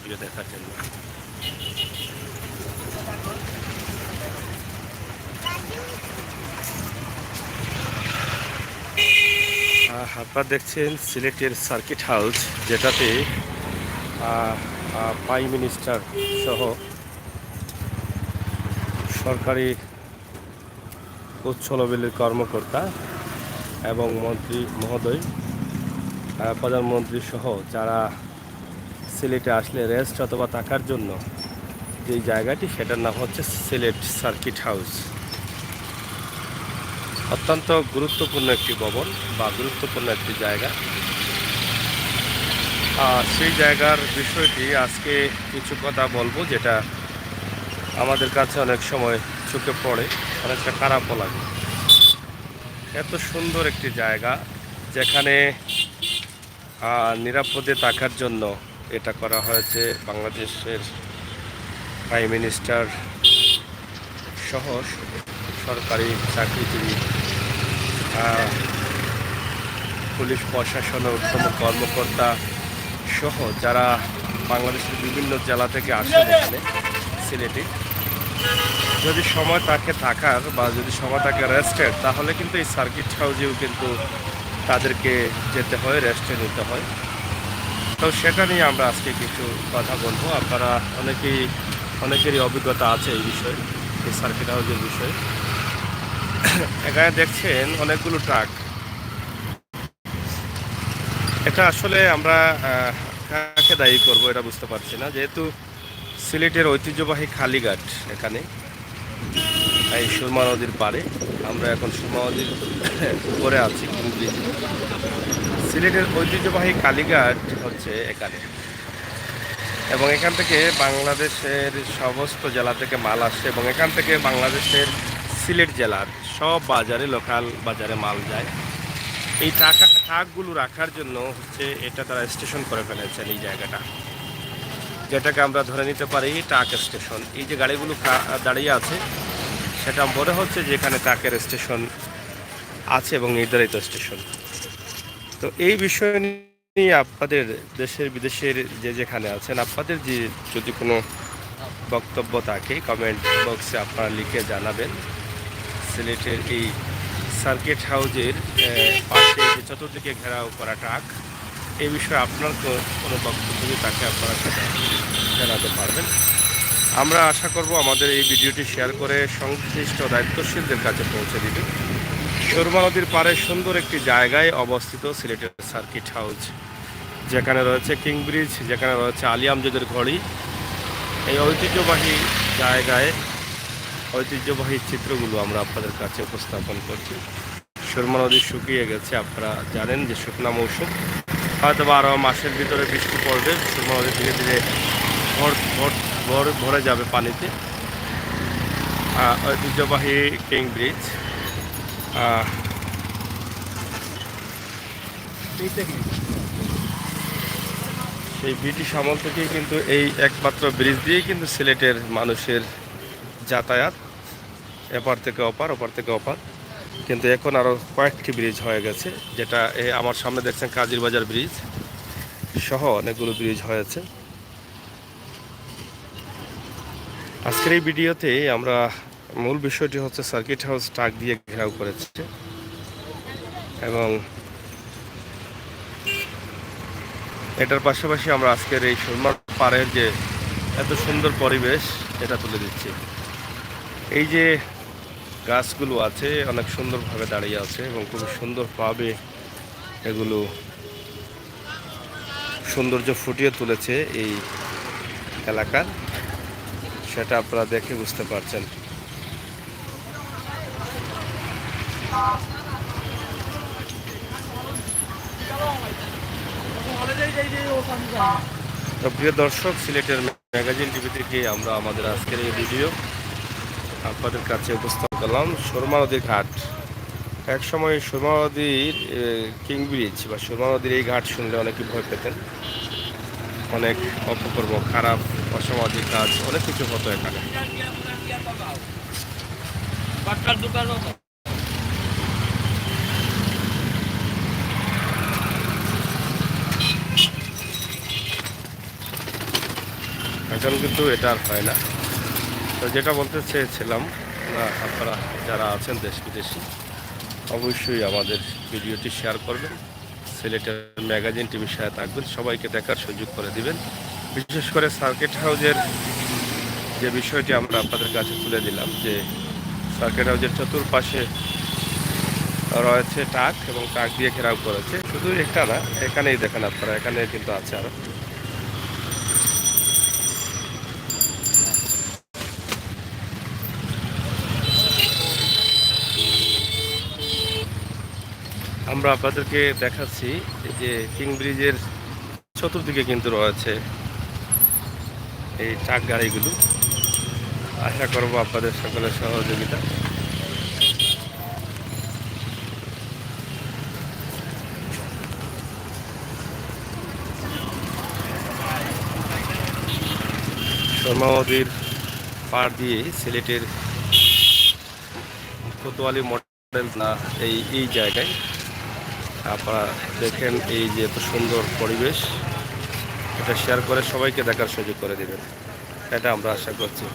Video দেখার জন্য। আপনারা দেখছেন সিলেটের সার্কিট হাউস, যেটাতে প্রাইম মিনিস্টার সহ সরকারি উচ্চ লেভেলের কর্মকর্তা এবং মন্ত্রী মহোদয়, প্রধানমন্ত্রী সহ যারা সিলেটে আসলে রেস্ট অথবা থাকার জন্য যে জায়গাটি, সেটার নাম হচ্ছে সিলেট সার্কিট হাউস। অত্যন্ত গুরুত্বপূর্ণ একটি ভবন বা গুরুত্বপূর্ণ একটি জায়গা। সেই জায়গার বিষয়টি আজকে কিছু কথা বলবো, যেটা আমাদের কাছে অনেক সময় চোখে পড়ে, অনেকটা খারাপও লাগে। এত সুন্দর একটি জায়গা, যেখানে নিরাপদে থাকার জন্য এটা করা হয়েছে বাংলাদেশের প্রাইম মিনিস্টার সহ সরকারি চাকরিজীবী, পুলিশ প্রশাসনের উত্তম কর্মকর্তা সহ যারা বাংলাদেশের বিভিন্ন জেলা থেকে আসেন এখানে সিলেটে। যদি সময় থাকে থাকার বা যদি সময় থাকে রেস্টের, তাহলে কিন্তু এই সার্কিট হাউসেও কিন্তু তাদেরকে যেতে হয়, রেস্টে নিতে হয়। তো সেটা নিয়ে আমরা আজকে কিছু কথা বলবো। আপনারা অনেকেরই অভিজ্ঞতা আছে এই বিষয়ে, এই সার্কিট হাউসের বিষয়ে। এখানে দেখছেন অনেকগুলো ট্রাক। এটা আসলে আমরা কাকে দায়ী করবো এটা বুঝতে পারছি না, যেহেতু সিলেটের ঐতিহ্যবাহী খালিঘাট এখানে, এই সুরমা নদীর পাড়ে। আমরা এখন সুরমা নদীর উপরে আছি ব্রিজে। সিলেটের ঐতিহ্যবাহী কালীঘাট হচ্ছে এখানে, এবং এখান থেকে বাংলাদেশের সমস্ত জেলা থেকে মাল আসছে, এবং এখান থেকে বাংলাদেশের সিলেট জেলার সব বাজারে, লোকাল বাজারে মাল যায়। এই ট্রাকগুলো রাখার জন্য হচ্ছে এটা তারা স্টেশন করে ফেলেছেন এই জায়গাটা, যেটাকে আমরা ধরে নিতে পারি ট্রাক স্টেশন। এই যে গাড়িগুলো দাঁড়িয়ে আছে, সেটা মনে হচ্ছে যে এখানে ট্রাকের স্টেশন আছে এবং নির্ধারিত স্টেশন। তো এই বিষয় নিয়ে আপনাদের দেশের বিদেশের যেখানে আছেন, আপনাদের যদি কোনো বক্তব্য থাকে কমেন্ট বক্সে আপনারা লিখে জানাবেন। সিলেটের এই সার্কিট হাউসের পাশে যে চতুর্দিকে ঘেরাও করা ট্রাক, এই বিষয়ে আপনার কোনো বক্তব্য যদি থাকে আপনারা সেটা জানাতে পারবেন। আমরা আশা করব আমাদের এই ভিডিওটি শেয়ার করে সংশ্লিষ্ট দায়িত্বশীলদের কাছে পৌঁছে দিবে। সুরমা নদীর পাড়ে সুন্দর একটি জায়গায় অবস্থিত সিলেটের সার্কিট হাউস, যেখানে রয়েছে কিং ব্রিজ, যেখানে রয়েছে আলী আমজাদের ঘড়ি। এই ঐতিহ্যবাহী জায়গায় ঐতিহ্যবাহী চিত্রগুলো আমরা আপনাদের কাছে উপস্থাপন করছি। সুরমা নদী শুকিয়ে গেছে, আপনারা জানেন যে শুকনা মৌসুম, হয়তো বা আরও মাসের ভিতরে বৃষ্টি পড়বে, সুরমা নদী ধীরে ধীরে ভরে যাবে পানিতে। ঐতিহ্যবাহী কিং ব্রিজ, সেই ব্রিটিশ আমল থেকেই কিন্তু এই একমাত্র ব্রিজ দিয়েই কিন্তু সিলেটের মানুষের যাতায়াত, এপার থেকে ওপার, ওপার থেকে ওপার। কিন্তু এখন আরও কয়েকটি ব্রিজ হয়ে গেছে, যেটা আমার সামনে দেখছেন কাজির বাজার ব্রিজ সহ অনেকগুলো ব্রিজ হয়েছে। আজকের এই ভিডিওতে আমরা মূল বিষয়টি হচ্ছে সার্কিট হাউস ট্রাক দিয়ে ঘেরাও করেছে, এবং এটার পাশাপাশি আমরা আজকের এই সুরমার পাড়ের যে এত সুন্দর পরিবেশ, এটা তুলে দিচ্ছি। এই যে গাছগুলো আছে অনেক সুন্দরভাবে দাঁড়িয়ে আছে, এবং খুব সুন্দরভাবে এগুলো সৌন্দর্য ফুটিয়ে তুলেছে এই এলাকার, সেটা আপনারা দেখে বুঝতে পারছেন। তো প্রিয় দর্শক, সিলেটের ম্যাগাজিন টিভি থেকে আমরা আমাদের আজকের এই ভিডিও আপনাদের কাছে উপস্থাপন করলাম। সুরমা নদীর ঘাট, একসময় সুরমা নদীর কিং ব্রিজ বা সুরমা নদীর এই ঘাট শুনলে অনেকে ভয় পেতেন, অনেক অপকর্ম, খারাপ অসামাজিক কাজ, অনেক কিছু হতো এখানে। এখন কিন্তু এটা আর হয় না। তো যেটা বলতে চেয়েছিলাম, আপনারা যারা আছেন দেশ বিদেশি অবশ্যই আমাদের ভিডিওটি শেয়ার করবেন, সিলেটের ম্যাগাজিন টিভির সাথে থাকবেন, সবাইকে দেখার সুযোগ করে দিবেন। বিশেষ করে সার্কিট হাউজের যে বিষয়টি আমরা আপনাদের কাছে তুলে দিলাম, যে সার্কিট হাউজের চতুর্পাশে রয়েছে টাক এবং টাক দিয়ে ঘেরাও করেছে। শুধু এটা না, এখানেই দেখেন আপনারা, এখানে কিন্তু আছে আরো। আমরা আপনাদেরকে দেখাচ্ছি যে কিং ব্রিজের চতুর্দিকে কিন্তু রয়েছে এই ট্রাক গাড়িগুলো। আশা করব আপনাদের সকলের সহযোগিতা। সুরমা নদীর পাড় দিয়ে সিলেটের কোতোয়ালি মডেল না এই জায়গায় আপনারা দেখেন, এই যে এত সুন্দর পরিবেশ, এটা শেয়ার করে সবাইকে দেখার সুযোগ করে দেবেন, এটা আমরা আশা করছি।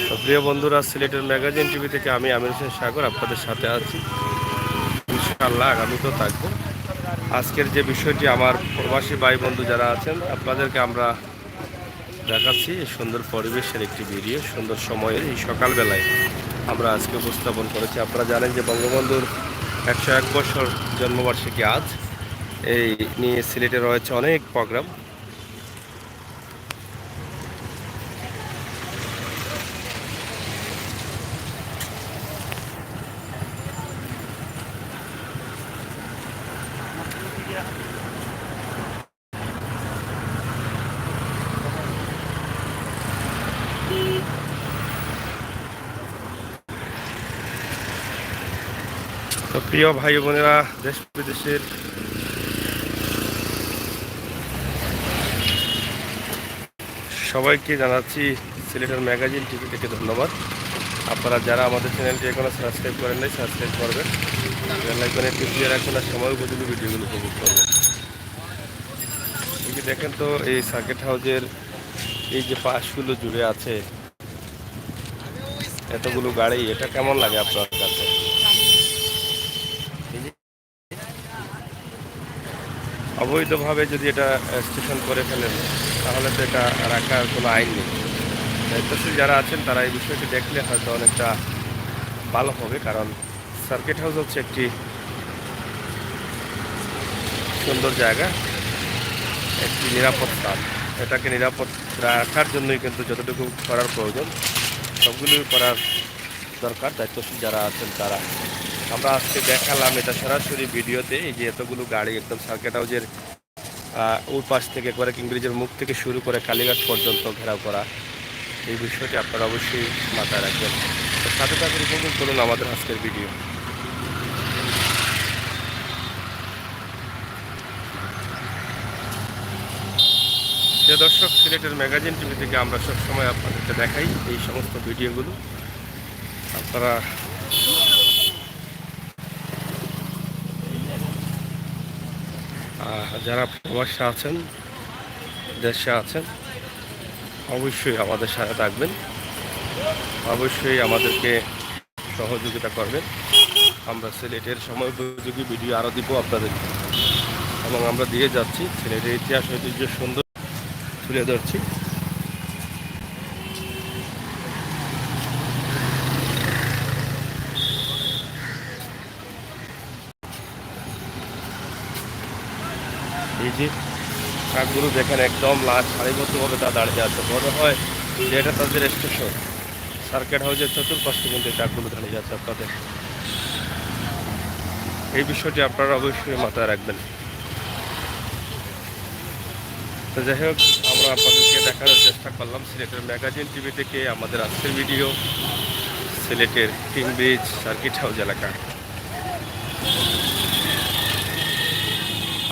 তো প্রিয় বন্ধুরা, সিলেটের ম্যাগাজিন টিভি থেকে আমি আমির হোসেন সাগর আপনাদের সাথে আছি, ইনশাআল্লাহ আগামীতেও থাকবো। আজকের যে বিষয়টি, আমার প্রবাসী ভাই বন্ধু যারা আছেন আপনাদেরকে আমরা দেখাচ্ছি এই সুন্দর পরিবেশের একটি ভিডিও। সুন্দর সময়ের এই সকালবেলায় আমরা আজকে উপস্থাপন করেছি। আপনারা জানেন যে বঙ্গবন্ধুর 101 বছর জন্মবার্ষিকী আজ, এই নিয়ে সিলেটে রয়েছে অনেক প্রোগ্রাম। তো প্রিয় ভাই বোনেরা, দেশ বিদেশের সবাইকে জানাচ্ছি সিলেটের ম্যাগাজিন টিভি থেকে ধন্যবাদ। আপনারা যারা আমাদের চ্যানেলটি এখনো সাবস্ক্রাইব করেন নাই, সাবস্ক্রাইব করবেন, বেল আইকনে টিপ দিয়ে রাখুন আর সময় উপযোগী ভিডিওগুলো উপভোগ করবেন। ঠিকই দেখেন তো, এই সার্কিট হাউজের এই যে পাশগুলো জুড়ে আছে এতগুলো গাড়ি, এটা কেমন লাগে আপনার কাছে? অবৈধভাবে যদি এটা স্টেশন করে ফেলেন তাহলে তো এটা রাখার কোনো আইন নেই। দায়িত্বশীল যারা আছেন তারা এই বিষয়টি দেখলে হয়তো অনেকটা ভালো হবে, কারণ সার্কিট হাউস হচ্ছে একটি সুন্দর জায়গা, একটি নিরাপদ স্থান। এটাকে নিরাপদ রাখার জন্যই কিন্তু যতটুকু করার প্রয়োজন সবগুলি করার দরকার দায়িত্বশীল যারা আছেন তারা। আমরা আজকে দেখালাম এটা সরাসরি ভিডিওতে, এই যে এতগুলো গাড়ি একদম সার্কিট হাউজের ওই পাশ থেকে করে কিং ব্রিজের মুখ থেকে শুরু করে কালীঘাট পর্যন্ত ঘেরাও করা, এই বিষয়টি আপনারা অবশ্যই মাথায় রাখবেন। তো সাথে সাথে উপভোগ করুন আমাদের আজকের ভিডিও। যে দর্শক, সিলেটের ম্যাগাজিন টিভি থেকে আমরা সবসময় আপনাদেরকে দেখাই এই সমস্ত ভিডিওগুলো। আপনারা যারা প্রবাসে আছেন, দেশে আছেন, অবশ্যই আমাদের সাথে থাকবেন, অবশ্যই আমাদেরকে সহযোগিতা করবেন। আমরা সিলেটের সময় উপযোগী ভিডিও আরও দিব আপনাদের, এবং আমরা দিয়ে যাচ্ছি। সিলেটের ইতিহাস ঐতিহ্য সুন্দর তুলে ধরছি। এই যে ট্রাকগুলো দেখেন, একদম সারিবদ্ধভাবে তা দাঁড়িয়ে আছে। মনে হয় যে এটা তাদের স্টেশন। সার্কিট হাউসের চতুর্পাশে কিন্তু ট্রাকগুলো দাঁড়িয়ে আছে আপনাদের, এই বিষয়টি আপনারা অবশ্যই মাথায় রাখবেন। তো যাই হোক, আমরা আপনাদেরকে দেখানোর চেষ্টা করলাম সিলেটের ম্যাগাজিন টিভি থেকে আমাদের আজকের ভিডিও, সিলেটের কিং ব্রিজ সার্কিট হাউস এলাকা।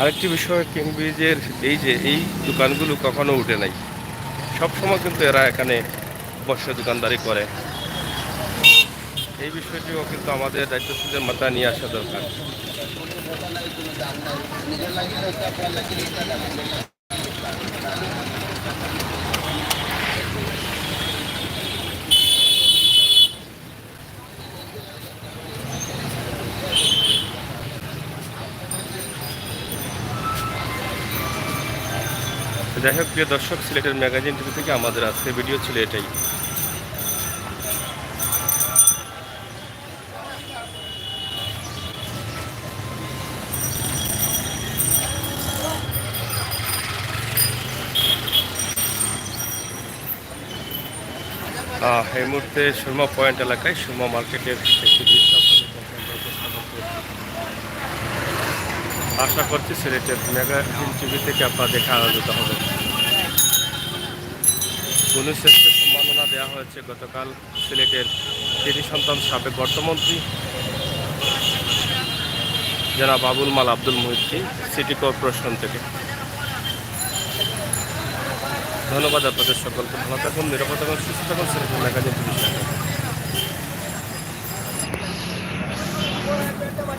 আরেকটি বিষয়, কিং ব্রিজের এই দোকানগুলো কখনো উঠে নাই, সবসময় কিন্তু এরা এখানে বসে দোকানদারি করে। এই বিষয়টিও কিন্তু আমাদের দায়িত্বশীলদের মাথায় নিয়ে আসা দরকার। যাই হোক প্রিয় দর্শক, সিলেটের ম্যাগাজিন টিভি থেকে আমাদের আজকের ভিডিও ছিল এটাই। এই মুহূর্তে সুরমা পয়েন্ট এলাকায় সুরমা মার্কেটের একটি দৃশ্য আপনাদের কাছে আমরা উপস্থাপন করছি। আশা করছি সিলেটের ম্যাগাজিন টিভি থেকে আপনারা দেখে আনন্দিত হবেন। গুণশ্রেষ্ঠ সম্মাননা দেওয়া হয়েছে গতকাল সিলেটের কৃতি সন্তান সাবেক অর্থমন্ত্রী জনাব আবুল মাল আব্দুল মুহিতকে সিটি কর্পোরেশন থেকে। ধন্যবাদ আপনাদের সকলকে। ভালো থাকুন, নিরাপদ থাকুন, সুস্থ থাকুন। সিলেটের ম্যাগাজিন টিভি।